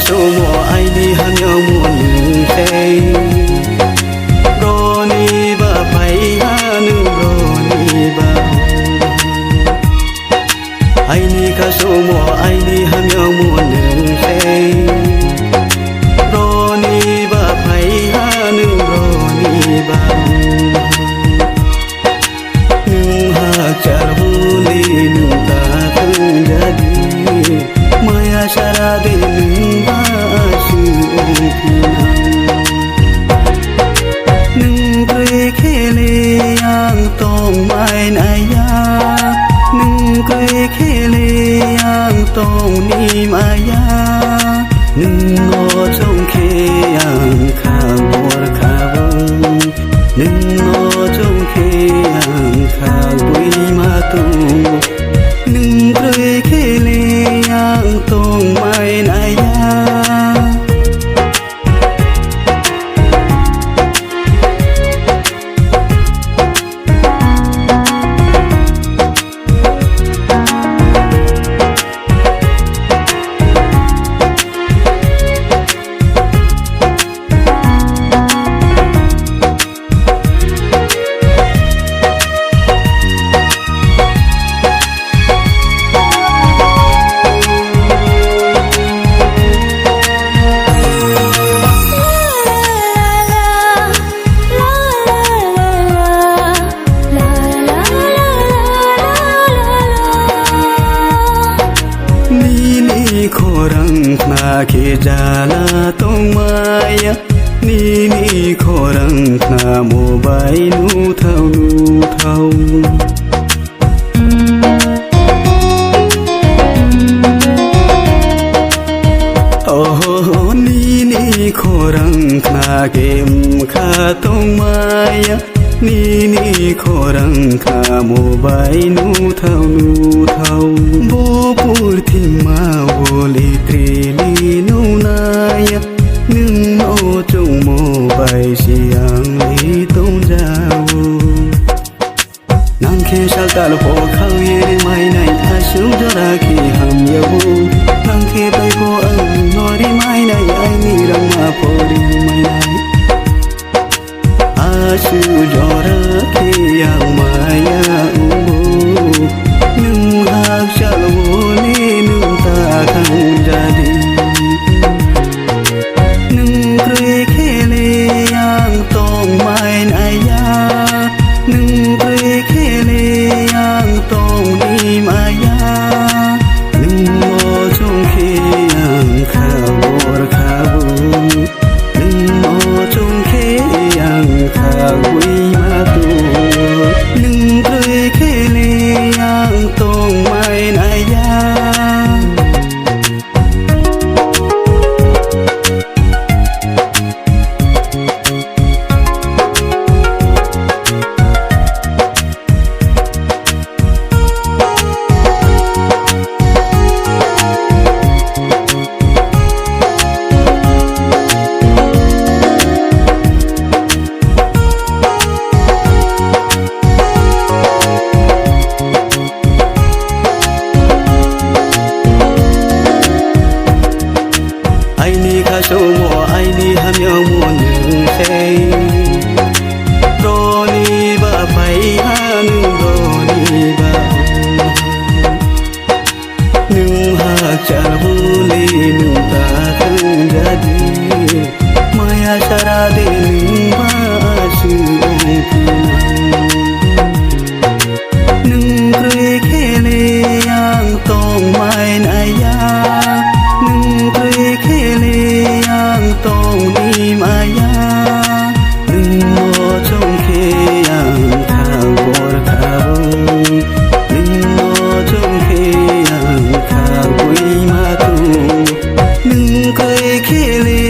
somo ai ni ham yo muôn nương say roni ba phải ha nương roni ba ai ni ka somo ai ni ham yo muôn nương say roni ba phải ha nương roni ba nương ha char huli nương ta thang jadi maya sara de nương ba su nương cười khele yang tong mai nai ya nương cười khele yang tong ni maya nương ngô trong khe yang kha bor kha bông nương ngô trong khe yang kha bui ma tu nương cười khele yang tong mai nai ya khorang na ke jala tong maya ni khorang na mobile nu thau oh ni khorang na ke kha tong maya ni khorang na mobile nu thau bo purthi ma boli trili nu naya nương no chung mobile siang li tong jawo nang khe sal tal po khau ye mai nai asu jara ki ham yabu nang khe pai po ang nori mai nai ai ni rang ma pori mai nai asu jara ki yang maya ubu nung hak sal boli nung ta thang jadi nung cười khele yang tong mai nai ya nung cười khele yang tong ni maya nung mo chung khe yang kha bor kha bu nung mo chung khe yang kha bui ma tu nung cười khele yang tong mai nai ya ai ni ka somo ai ni ham yo muôn nương say roni ba phải ha nương roni ba nương ha char huli nương ta thang jadi maya sara de nương ba su nương cười khele yang tong mai nai ya nung cười khele yang tong ni maya nung mo trong khe yang kha bor kha bông nung mo trong khe yang kha bui ma tu nung cười khele